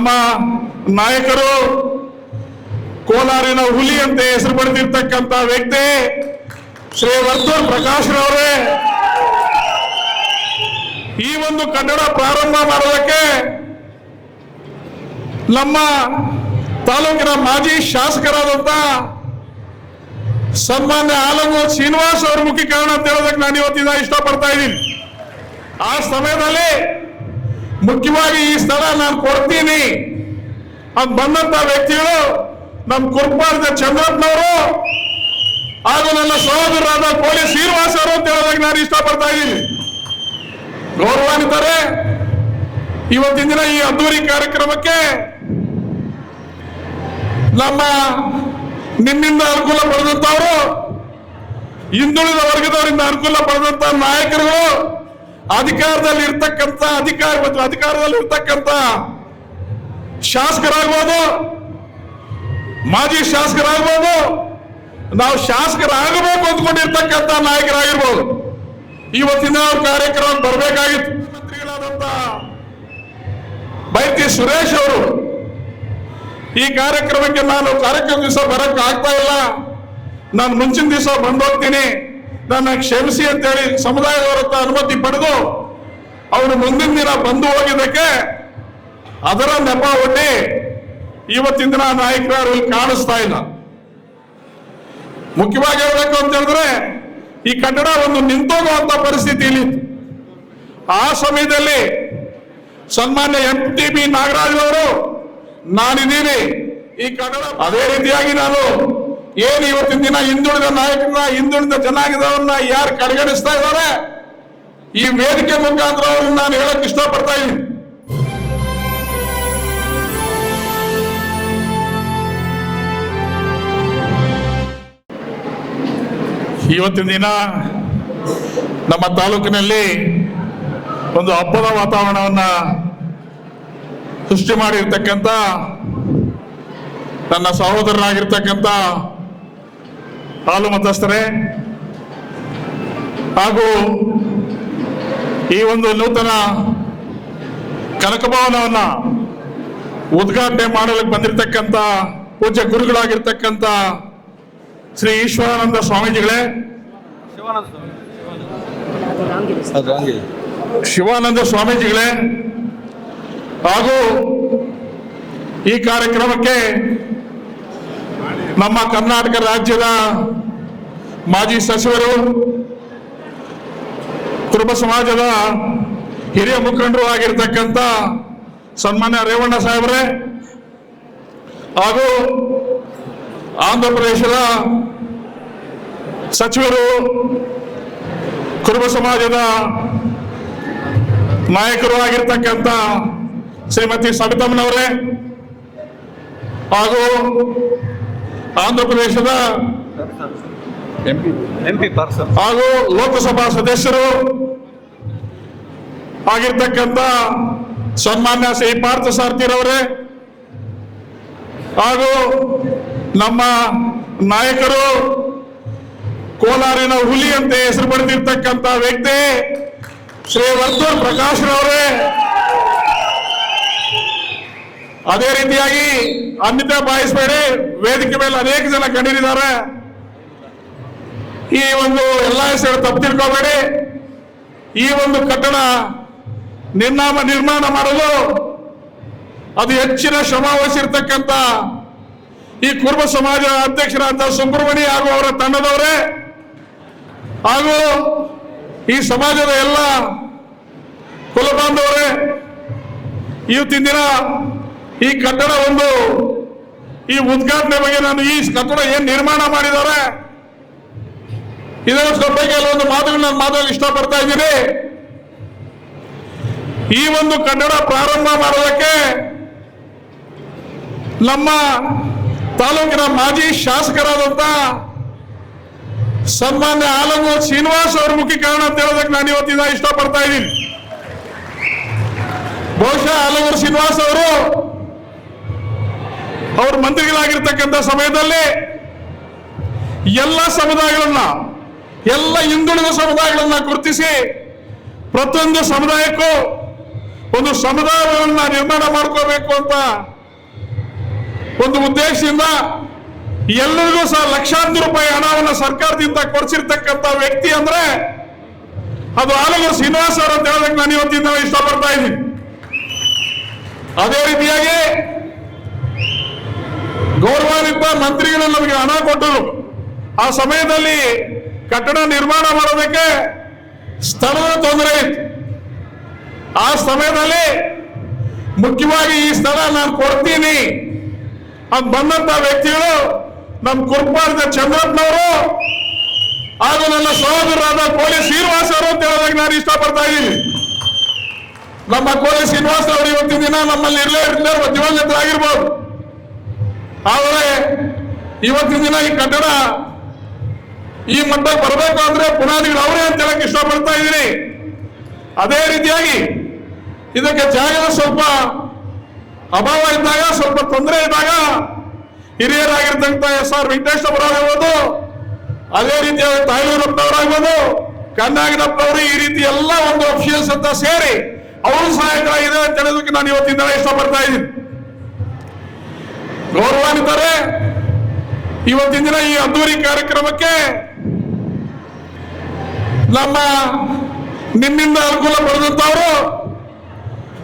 ನಮ್ಮ ನಾಯಕರು ಕೋಲಾರಿನ ಹುಲಿ ಅಂತ ಹೆಸರು ಪಡೆದಿರ್ತಕ್ಕಂಥ ವ್ಯಕ್ತಿ ಶ್ರೀ ವರ್ತೂರ್ ಪ್ರಕಾಶ್ ರವರೇ ಈ ಒಂದು ಕಟ್ಟಡ ಪ್ರಾರಂಭ ಮಾಡೋದಕ್ಕೆ ನಮ್ಮ ತಾಲೂಕಿನ ಮಾಜಿ ಶಾಸಕರಾದಂತ ಸನ್ಮಾನ್ಯ ಆಲಂಗೂರು ಶ್ರೀನಿವಾಸ್ ಅವರ ಮುಖ್ಯ ಕಾರಣ ಅಂತ ಹೇಳೋದಕ್ಕೆ ನಾನು ಇವತ್ತಿನ ಇಷ್ಟಪಡ್ತಾ ಇದ್ದೀನಿ. ಆ ಸಮಯದಲ್ಲಿ ಮುಖ್ಯವಾಗಿ ಈ ಸ್ಥಳ ನಾನು ಕೊಡ್ತೀನಿ ಅಂತ ಬಂದಂತ ವ್ಯಕ್ತಿಗಳು ನಮ್ಮ ಕುರ್ಪಾರದ ಚಂದ್ರಪ್ಪನವರು ಹಾಗೂ ನನ್ನ ಸಹೋದರರಾದ ಕೋಲಿ ಶ್ರೀನಿವಾಸ್ ಅವರು ಅಂತ ಹೇಳೋದಕ್ಕೆ ನಾನು ಇಷ್ಟಪಡ್ತಾ ಇದ್ದೀನಿ. ಗೌರವಾನ್ವಿತರೆ, ಇವತ್ತಿನ ದಿನ ಈ ಅದ್ದೂರಿ ಕಾರ್ಯಕ್ರಮಕ್ಕೆ ನಮ್ಮ ನಿಮ್ಮಿಂದ ಅನುಕೂಲ ಪಡೆದಂತವರು, ಹಿಂದುಳಿದ ವರ್ಗದವರಿಂದ ಅನುಕೂಲ ಪಡೆದಂತ ನಾಯಕರುಗಳು, ಅಧಿಕಾರದಲ್ಲಿ ಇರ್ತಕ್ಕಂಥ ಶಾಸಕರಾಗ್ಬೋದು, ಮಾಜಿ ಶಾಸಕರಾಗ್ಬೋದು, ನಾವು ಶಾಸಕರಾಗಬೇಕು ಅಂದ್ಕೊಂಡಿರ್ತಕ್ಕಂಥ ನಾಯಕರಾಗಿರ್ಬೋದು. ಇವತ್ತಿನ ಕಾರ್ಯಕ್ರಮ ಬರಬೇಕಾಗಿತ್ತು. ಮಂತ್ರಿಗಳಾದಂತ ಬೈತಿ ಸುರೇಶ್ ಅವರು ಈ ಕಾರ್ಯಕ್ರಮಕ್ಕೆ ನಾನು ಕಾರ್ಯಕ್ರಮ ದಿವಸ ಬರಕ್ ಆಗ್ತಾ ಇಲ್ಲ, ನಾನು ಮುಂಚಿನ ದಿವಸ ಬಂದು ಹೋಗ್ತೀನಿ, ನನ್ನ ಕ್ಷಮಿಸಿ ಅಂತೇಳಿ ಸಮುದಾಯದವರ ಅನುಮತಿ ಪಡೆದು ಅವರು ಮುಂದಿನ ದಿನ ಬಂದು ಹೋಗಿದ್ದಕ್ಕೆ ಅದರ ನೆಪ ಒಡ್ಡಿ ಇವತ್ತಿನ ದಿನ ನಾಯಕರು ಇಲ್ಲಿ ಕಾಣಿಸ್ತಾ ಇಲ್ಲ. ಮುಖ್ಯವಾಗಿ ಹೇಳಬೇಕು ಅಂತ ಹೇಳಿದ್ರೆ ಈ ಕಟ್ಟಡ ಒಂದು ನಿಂತೋಗುವಂತ ಪರಿಸ್ಥಿತಿಯಲ್ಲಿ ಆ ಸಮಯದಲ್ಲಿ ಸನ್ಮಾನ್ಯ MTB ನಾಗರಾಜ್ ಅವರು ನಾನಿದ್ದೀನಿ ಈ ಕಟ್ಟಡ ಅದೇ ರೀತಿಯಾಗಿ ನಾನು ಏನು ಇವತ್ತಿನ ದಿನ ಹಿಂದುಳಿದ ನಾಯಕರನ್ನ ಹಿಂದುಳಿದ ಜನಾಂಗದವರನ್ನ ಯಾರು ಕಡೆಗಣಿಸ್ತಾ ಇದ್ದಾರೆ ಈ ವೇದಿಕೆ ಮುಖಾಂತರ ಅವ್ರನ್ನ ನಾನು ಹೇಳಕ್ ಇಷ್ಟಪಡ್ತಾ ಇದ್ದೀನಿ. ಇವತ್ತಿನ ದಿನ ನಮ್ಮ ತಾಲೂಕಿನಲ್ಲಿ ಒಂದು ಹಬ್ಬದ ವಾತಾವರಣವನ್ನ ಸೃಷ್ಟಿ ಮಾಡಿರ್ತಕ್ಕಂಥ ನನ್ನ ಸಹೋದರರಾಗಿರ್ತಕ್ಕಂಥ ಹಾಲು ಮತಸ್ಥರೇ ಹಾಗೂ ಈ ಒಂದು ನೂತನ ಕನಕಭವನವನ್ನ ಉದ್ಘಾಟನೆ ಮಾಡಲಿಕ್ಕೆ ಬಂದಿರತಕ್ಕಂಥ ಪೂಜ್ಯ ಗುರುಗಳಾಗಿರ್ತಕ್ಕಂಥ ಶ್ರೀ ಈಶ್ವರಾನಂದ ಸ್ವಾಮೀಜಿಗಳೇ, ಶಿವಾನಂದ ಸ್ವಾಮೀಜಿಗಳೇ ಹಾಗೂ ಈ ಕಾರ್ಯಕ್ರಮಕ್ಕೆ ನಮ್ಮ ಕರ್ನಾಟಕ ರಾಜ್ಯದ ಮಾಜಿ ಸಚಿವರು, ಕುರುಬ ಸಮಾಜದ ಹಿರಿಯ ಮುಖಂಡರು ಆಗಿರ್ತಕ್ಕಂಥ ಸನ್ಮಾನ್ಯ ರೇವಣ್ಣ ಸಾಹೇಬ್ರೆ ಹಾಗೂ ಆಂಧ್ರ ಪ್ರದೇಶದ ಸಚಿವರು, ಕುರುಬ ಸಮಾಜದ ನಾಯಕರು ಆಗಿರ್ತಕ್ಕಂಥ ಶ್ರೀಮತಿ ಸವಿತಮ್ಮನವರೇ ಹಾಗೂ ಆಂಧ್ರ ಪ್ರದೇಶದ ಹಾಗೂ ಲೋಕಸಭಾ ಸದಸ್ಯರು ಆಗಿರ್ತಕ್ಕಂಥ ಸನ್ಮಾನ್ಯ ಶ್ರೀ ಪಾರ್ಥ ಸಾರಥಿರವರೇ ಹಾಗೂ ನಮ್ಮ ನಾಯಕರು ಕೋಲಾರಿನ ಹುಲಿ ಅಂತ ಹೆಸರು ಪಡೆದಿರ್ತಕ್ಕಂಥ ವ್ಯಕ್ತಿ ಶ್ರೀ ವರ್ತೂರ್ ಪ್ರಕಾಶ್ ರವರೇ, ಅದೇ ರೀತಿಯಾಗಿ ಅನ್ಯತಾ ಭಾವಿಸಬೇಡಿ, ವೇದಿಕೆ ಮೇಲೆ ಅನೇಕ ಜನ ಗಣ್ಯರಿದ್ದಾರೆ. ಈ ಒಂದು ಎಲ್ಲ ಹೆಸರು ತಪ್ಪು ತಿಳ್ಕೋಬೇಡಿ. ಈ ಒಂದು ಕಟ್ಟಡ ನಿರ್ಮಾಣ ಮಾಡಲು ಅದು ಹೆಚ್ಚಿನ ಶ್ರಮ ವಹಿಸಿರ್ತಕ್ಕಂಥ ಈ ಕುರುಬ ಸಮಾಜ ಅಧ್ಯಕ್ಷರಾದ ಸುಬ್ರಹ್ಮಣ್ಯ ಹಾಗೂ ಅವರ ತಂಡದವರೇ ಹಾಗೂ ಈ ಸಮಾಜದ ಎಲ್ಲ ಕುಲಬಾಂಧವರೇ, ಇವತ್ತಿನ ದಿನ ಈ ಕಟ್ಟಡ ಈ ಉದ್ಘಾಟನೆ ಬಗ್ಗೆ ನಾನು ಈ ಕಟ್ಟಡ ಏನ್ ನಿರ್ಮಾಣ ಮಾಡಿದ್ದಾರೆ ಇದರ ಬಗ್ಗೆ ಒಂದು ಮಾತುಗಳು ನಾನು ಮಾತಾಡಲು ಇಷ್ಟಪಡ್ತಾ ಇದ್ದೀನಿ. ಈ ಒಂದು ಕಟ್ಟಡ ಪ್ರಾರಂಭ ಮಾಡೋದಕ್ಕೆ ನಮ್ಮ ತಾಲೂಕಿನ ಮಾಜಿ ಶಾಸಕರಾದಂತ ಸನ್ಮಾನ್ಯ ಆಲಂಗೂರು ಶ್ರೀನಿವಾಸ್ ಅವರ ಮುಖ್ಯ ಕಾರಣ ಅಂತ ಹೇಳೋದಕ್ಕೆ ನಾನು ಇವತ್ತಿನ ಇಷ್ಟಪಡ್ತಾ ಇದ್ದೀನಿ. ಬಹುಶಃ ಆಲಂಗೂರು ಶ್ರೀನಿವಾಸ್ ಅವರು ಮಂತ್ರಿಗಳಾಗಿರ್ತಕ್ಕಂಥ ಸಮಯದಲ್ಲಿ ಎಲ್ಲ ಸಮುದಾಯಗಳನ್ನ, ಎಲ್ಲ ಹಿಂದುಳಿದ ಸಮುದಾಯಗಳನ್ನ ಗುರುತಿಸಿ ಪ್ರತಿಯೊಂದು ಸಮುದಾಯಕ್ಕೂ ಒಂದು ಸಮುದಾಯವನ್ನ ನಿರ್ಮಾಣ ಮಾಡ್ಕೋಬೇಕು ಅಂತ ಒಂದು ಉದ್ದೇಶದಿಂದ ಎಲ್ಲರಿಗೂ ಸಹ ಲಕ್ಷಾಂತರ ರೂಪಾಯಿ ಹಣವನ್ನು ಸರ್ಕಾರದಿಂದ ಕೊಡಿಸಿರ್ತಕ್ಕಂಥ ವ್ಯಕ್ತಿ ಅಂದ್ರೆ ಅದು ಆಲೂರು ಶ್ರೀನಿವಾಸ್ ಅವರು ಅಂತ ಹೇಳೋದಕ್ಕೆ ನಾನು ಇವತ್ತಿಂದ ಇಷ್ಟಪಡ್ತಾ ಇದ್ದೀನಿ. ಅದೇ ರೀತಿಯಾಗಿ ಗೌರವಾನ್ವಿತ ಮಂತ್ರಿಗಳು ನಮಗೆ ಹಣ ಕೊಟ್ಟರು. ಆ ಸಮಯದಲ್ಲಿ ಕಟ್ಟಡ ನಿರ್ಮಾಣ ಮಾಡೋದಕ್ಕೆ ಸ್ಥಳದ ತೊಂದರೆ ಇತ್ತು. ಆ ಸಮಯದಲ್ಲಿ ಮುಖ್ಯವಾಗಿ ಈ ಸ್ಥಳ ನಾನು ಕೊಡ್ತೀನಿ ಅಂತ ಬಂದಂತ ವ್ಯಕ್ತಿಗಳು ನಮ್ಮ ಕುರ್ಪಾರದ ಚಂದ್ರಪ್ಪನವರು ಹಾಗೂ ನನ್ನ ಸಹೋದರರಾದ ಕೋಲಿ ಶ್ರೀನಿವಾಸ್ ಅವರು ಅಂತ ಹೇಳೋದಕ್ಕೆ ನಾನು ಇಷ್ಟಪಡ್ತಾ ಇದ್ದೀನಿ. ನಮ್ಮ ಕೋಲಿ ಶ್ರೀನಿವಾಸ್ ಅವರು ಇವತ್ತಿನ ದಿನ ನಮ್ಮಲ್ಲಿ ಇರಲೇ ದಿವಂಗತರಾಗಿರ್ಬೋದು. ಆದರೆ ಇವತ್ತಿನ ದಿನ ಈ ಕಟ್ಟಡ ಈ ಮಟ್ಟಕ್ಕೆ ಬರಬೇಕು ಅಂದ್ರೆ ಪುನಾದಿಗಳು ಅವರೇ ಅಂತ ಹೇಳಕ್ ಇಷ್ಟಪಡ್ತಾ ಇದ್ದೀನಿ. ಅದೇ ರೀತಿಯಾಗಿ ಇದಕ್ಕೆ ಜಾಗದ ಸ್ವಲ್ಪ ಅಭಾವ ಇದ್ದಾಗ, ಸ್ವಲ್ಪ ತೊಂದರೆ ಇದ್ದಾಗ ಹಿರಿಯರಾಗಿರ್ತಕ್ಕಂಥ SR ವೆಂಕಟೇಶ್ ಅವರಾಗಿರ್ಬೋದು, ಅದೇ ರೀತಿಯಾಗಿ ತಾಯ್ಲೂರಪ್ಪನವರಾಗ್ಬೋದು, ಕನ್ನಾಗಿನಪ್ಪನವರು, ಈ ರೀತಿ ಎಲ್ಲ ಒಂದು ಅಫಿಷಿಯಲ್ಸ್ ಅಂತ ಸೇರಿ ಅವರು ಸಹಾಯಕರಾಗಿದೆ ಅಂತ ಹೇಳೋದಕ್ಕೆ ನಾನು ಇವತ್ತಿಂದ ಇಷ್ಟಪಡ್ತಾ ಇದ್ದೀನಿ. ಗೌರವಾನ್ವಿತರೆ, ಇವತ್ತಿನ ದಿನ ಈ ಅದ್ದೂರಿ ಕಾರ್ಯಕ್ರಮಕ್ಕೆ ನಮ್ಮ ನಿಮ್ಮಿಂದ ಅನುಕೂಲ ಪಡೆದಂತವರು,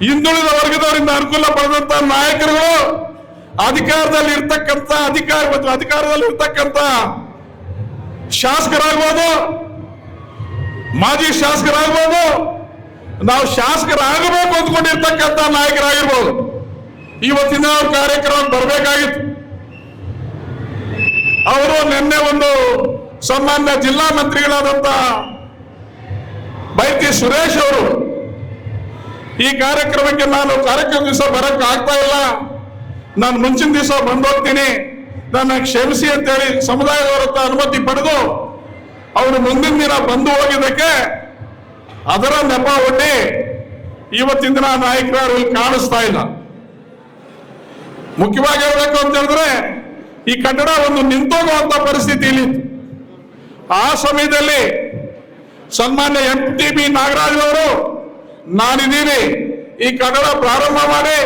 ಹಿಂದುಳಿದ ವರ್ಗದವರಿಂದ ಅನುಕೂಲ ಪಡೆದಂತ ನಾಯಕರುಗಳು, ಅಧಿಕಾರದಲ್ಲಿ ಇರ್ತಕ್ಕಂಥ ಶಾಸಕರಾಗ್ಬೋದು, ಮಾಜಿ ಶಾಸಕರಾಗ್ಬೋದು, ನಾವು ಶಾಸಕರಾಗಬೇಕು ಅಂದ್ಕೊಂಡಿರ್ತಕ್ಕಂಥ ನಾಯಕರಾಗಿರ್ಬೋದು, ಇವತ್ತಿನ ಕಾರ್ಯಕ್ರಮ ಬರಬೇಕಾಗಿತ್ತು. ಅವರು ನಿನ್ನೆ ಒಂದು ಸನ್ಮಾನ್ಯ ಜಿಲ್ಲಾ ಮಂತ್ರಿಗಳಾದಂತ ಬೈತಿ ಸುರೇಶ್ ಅವರು ಈ ಕಾರ್ಯಕ್ರಮಕ್ಕೆ ನಾನು ಕಾರ್ಯಕ್ರಮ ದಿವಸ ಬರಕ್ ಆಗ್ತಾ ಇಲ್ಲ, ನಾನು ಮುಂಚಿನ ದಿವಸ ಬಂದು ಹೋಗ್ತೀನಿ, ನನ್ನ ಕ್ಷಮಿಸಿ ಅಂತೇಳಿ ಸಮುದಾಯದವರ ಹತ್ರ ಅನುಮತಿ ಪಡೆದು ಅವರು ಮುಂದಿನ ದಿನ ಬಂದು ಹೋಗಿದ್ದಕ್ಕೆ ಅದರ ನೆಪ ಒಡ್ಡಿ ಇವತ್ತಿನ ದಿನ ನಾಯಕರು ಇಲ್ಲಿ ಕಾಣಿಸ್ತಾ ಇಲ್ಲ. ಮುಖ್ಯವಾಗಿ ಹೇಳಬೇಕು ಅಂತ ಹೇಳಿದ್ರೆ ಈ ಕಟ್ಟಡ ಒಂದು ನಿಂತೋಗುವಂತ ಪರಿಸ್ಥಿತಿಯಲ್ಲಿ ಆ ಸಮಯದಲ್ಲಿ ಸನ್ಮಾನ್ಯ MTB ನಾಗರಾಜ್ ಅವರು ನಾನಿದ್ದೀನಿ, ಈ ಕಟ್ಟಡ ಪ್ರಾರಂಭ ಮಾಡಿ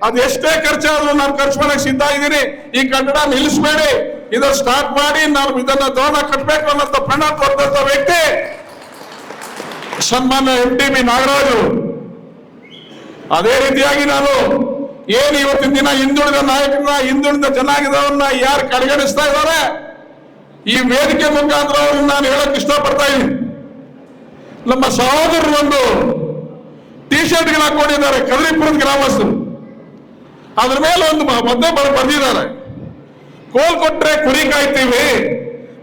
ಅದೆಷ್ಟೇ ಖರ್ಚಾದ್ರೂ ನಾನು ಖರ್ಚು ಮಾಡಕ್ಕೆ ಸಿದ್ಧ ಇದ್ದೀನಿ, ಈ ಕಟ್ಟಡ ನಿಲ್ಲಿಸಬೇಡಿ, ಇದನ್ನ ಸ್ಟಾರ್ಟ್ ಮಾಡಿ ನಾವು ಇದನ್ನ ದೋಣ ಕಟ್ಟಬೇಕು ಅನ್ನೋ ಪಣ ಕೊಟ್ಟಂತ ವ್ಯಕ್ತಿ ಸನ್ಮಾನ್ಯ MTB ನಾಗರಾಜು. ಅದೇ ರೀತಿಯಾಗಿ ನಾನು ಏನು ಇವತ್ತಿನ ದಿನ ಹಿಂದುಳಿದ ನಾಯಕರನ್ನ, ಹಿಂದುಳಿದ ಜನಾಂಗದವರನ್ನ ಯಾರು ಕಡೆಗಣಿಸ್ತಾ ಇದ್ದಾರೆ, ಈ ವೇದಿಕೆ ಮುಖಾಂತರ ಅವ್ರನ್ನ ನಾನು ಹೇಳಕ್ ಇಷ್ಟಪಡ್ತಾ ಇದ್ದೀನಿ. ನಮ್ಮ ಸಹೋದರರು ಒಂದು ಟಿ ಶರ್ಟ್ಗಳು ಹಾಕೊಂಡಿದ್ದಾರೆ, ಕದರಿಪುರದ ಗ್ರಾಮಸ್ಥರು, ಅದ್ರ ಮೇಲೆ ಒಂದು ಮೊದ್ಲೇ ಬರೆದಿದ್ದಾರೆ, ಕೋಲ್ ಕೊಟ್ರೆ ಕುರಿ ಕಾಯ್ತೀವಿ,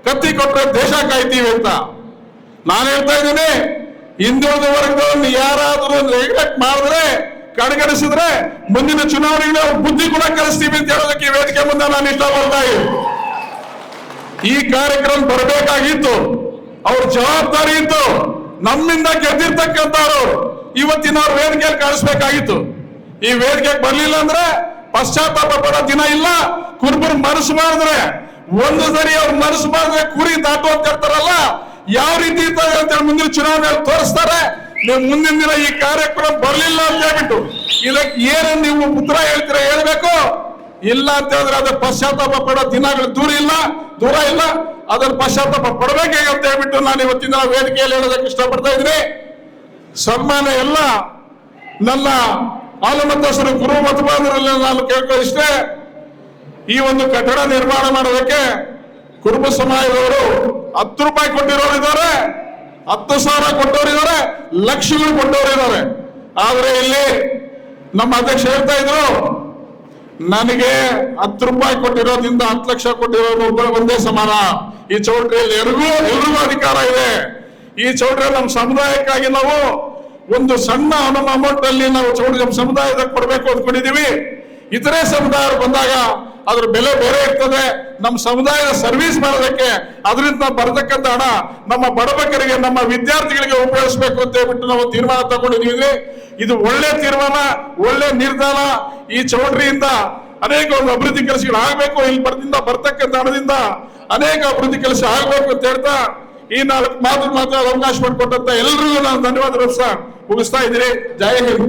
ಕತ್ತಿ ಕೊಟ್ರೆ ದೇಶ ಕಾಯ್ತೀವಿ ಅಂತ. ನಾನು ಹೇಳ್ತಾ ಇದ್ದೀನಿ, ಹಿಂದುಳಿದ ವರ್ಗದವ್ರನ್ನ ಯಾರಾದ್ರೂ ನೆಗ್ಲೆಕ್ಟ್ ಮಾಡಿದ್ರೆ, ಕಡೆಗಣಿಸಿದ್ರೆ ಮುಂದಿನ ಚುನಾವಣೆಗೆ ಅವ್ರ ಬುದ್ಧಿ ಕೂಡ ಕಲಿಸ್ತೀವಿ ಅಂತ ಹೇಳೋದಕ್ಕೆ ಈ ವೇದಿಕೆ ಮುಂದೆ ನಾನು ಇಷ್ಟಪಡ್ತಾ ಇದ್ದೀನಿ. ಈ ಕಾರ್ಯಕ್ರಮ ಬರಬೇಕಾಗಿತ್ತು, ಅವ್ರ ಜವಾಬ್ದಾರಿ ಇತ್ತು. ನಮ್ಮಿಂದ ಗೆದ್ದಿರ್ತಕ್ಕಂಥವ್ರು ಇವತ್ತಿನ ಅವ್ರ ವೇದಿಕೆಯಲ್ಲಿ ಕಾಣಿಸ್ಬೇಕಾಗಿತ್ತು. ಈ ವೇದಿಕೆಗೆ ಬರ್ಲಿಲ್ಲ ಅಂದ್ರೆ ಪಶ್ಚಾತ್ತಾಪ ಪಡೋ ದಿನ ಇಲ್ಲ. ಕುರುಬರು ಮನಸ್ಸು ಮಾಡಿದ್ರೆ, ಒಂದು ಸರಿ ಅವ್ರ ಮನಸ್ಸು ಮಾಡಿದ್ರೆ ಕುರಿ ದಾಟು ಅಂತ ಹೇಳ್ತಾರಲ್ಲ, ಯಾವ ರೀತಿ ಇರ್ತದೆ ಅಂತೇಳಿ ಮುಂದಿನ ಚುನಾವಣೆಯಲ್ಲಿ ತೋರಿಸ್ತಾರೆ. ನೀವು ಮುಂದಿನ ದಿನ ಈ ಕಾರ್ಯಕ್ರಮ ಬರ್ಲಿಲ್ಲ ಅಂತ ಹೇಳ್ಬಿಟ್ಟು ಇದಕ್ಕೆ ಏನು ನೀವು ಉತ್ತರ ಹೇಳ್ತೀರಾ ಹೇಳ್ಬೇಕು. ಇಲ್ಲ ಅಂತ ಹೇಳಿದ್ರೆ ಅದ್ರ ಪಶ್ಚಾತ್ತಾಪ ಪಡೋ ದಿನಗಳು ದೂರ ಇಲ್ಲ, ಅದರ ಪಶ್ಚಾತ್ತಾಪ ಪಡಬೇಕೆ ಅಂತ ಹೇಳ್ಬಿಟ್ಟು ನಾನು ಇವತ್ತಿನ ವೇದಿಕೆಯಲ್ಲಿ ಹೇಳೋದಕ್ಕೆ ಇಷ್ಟಪಡ್ತಾ ಇದ್ದೀನಿ. ಸನ್ಮಾನ ಎಲ್ಲ ನನ್ನ ಆಲಮತಸ್ಥರು, ಗುರು ಮತಬಾಂಧವರಲ್ಲಿ ನಾನು ಕೇಳ್ಕೊಳ್ಳಿಷ್ಟೇ, ಈ ಒಂದು ಕಟ್ಟಡ ನಿರ್ಮಾಣ ಮಾಡೋದಕ್ಕೆ ಕುರುಬ ಸಮಾಜದವರು 10 ರೂಪಾಯಿ ಕೊಟ್ಟಿರೋರು ಇದ್ದಾರೆ, 10,000 ಕೊಟ್ಟವರಿದ್ದಾರೆ, ಲಕ್ಷಗಳು ಕೊಟ್ಟವರಿದ್ದಾರೆ. ಆದ್ರೆ ಇಲ್ಲಿ ನಮ್ಮ ಅಧ್ಯಕ್ಷ ಹೇಳ್ತಾ ಇದ್ರು, ನನಗೆ 10 ರೂಪಾಯಿ ಕೊಟ್ಟಿರೋದ್ರಿಂದ 10 ಲಕ್ಷ ಕೊಟ್ಟಿರೋದು ಒಂದೇ ಸಮಾನ. ಈ ಚೌಲ್ಟ್ರಿಯಲ್ಲಿ ಎಲ್ರಿಗೂ ಅಧಿಕಾರ ಇದೆ. ಈ ಚೌಲ್ಟ್ರಿಯಲ್ಲಿ ನಮ್ಮ ಸಮುದಾಯಕ್ಕಾಗಿ ನಾವು ಒಂದು ಸಣ್ಣ ಅಮೌಂಟ್ ಅಲ್ಲಿ ನಾವು ಚೌಲ್ಟ್ರಿ ಸಮುದಾಯದಾಗ ಕೊಡ್ಬೇಕು ಅಂದ್ಕೊಂಡಿದೀವಿ. ಇತರೆ ಸಮುದಾಯರು ಬಂದಾಗ ಅದ್ರ ಬೆಲೆ ಬೇರೆ ಇರ್ತದೆ. ನಮ್ಮ ಸಮುದಾಯದ ಸರ್ವಿಸ್ ಮಾಡೋದಕ್ಕೆ ಅದರಿಂದ ಬರತಕ್ಕಂಥ ಹಣ ನಮ್ಮ ಬಡಬಗ್ಗರಿಗೆ, ನಮ್ಮ ವಿದ್ಯಾರ್ಥಿಗಳಿಗೆ ಉಪಯೋಗಿಸಬೇಕು ಅಂತ ಹೇಳ್ಬಿಟ್ಟು ನಾವು ತೀರ್ಮಾನ ತಗೊಂಡಿದ್ದೀವಿ. ಇದು ಒಳ್ಳೆ ತೀರ್ಮಾನ, ಒಳ್ಳೆ ನಿರ್ಧಾರ. ಈ ಚೌಲ್ಟ್ರಿಯಿಂದ ಅನೇಕ ಒಂದು ಅಭಿವೃದ್ಧಿ ಕೆಲಸಗಳು ಆಗ್ಬೇಕು, ಇಲ್ಲಿ ಬರ್ತಕ್ಕಂಥ ಹಣದಿಂದ ಅನೇಕ ಅಭಿವೃದ್ಧಿ ಕೆಲಸ ಆಗ್ಬೇಕು ಅಂತ ಹೇಳ್ತಾ ಈ 4 ಮಾತು ಮಾತಾಡೋ ಅವಕಾಶ ಮಾಡಿಕೊಟ್ಟಂತ ಎಲ್ರಿಗೂ ನಾನು ಧನ್ಯವಾದ ಮುಗಿಸ್ತಾ ಇದ್ದೀನಿ. ಜೈ ಹಿಂದ್.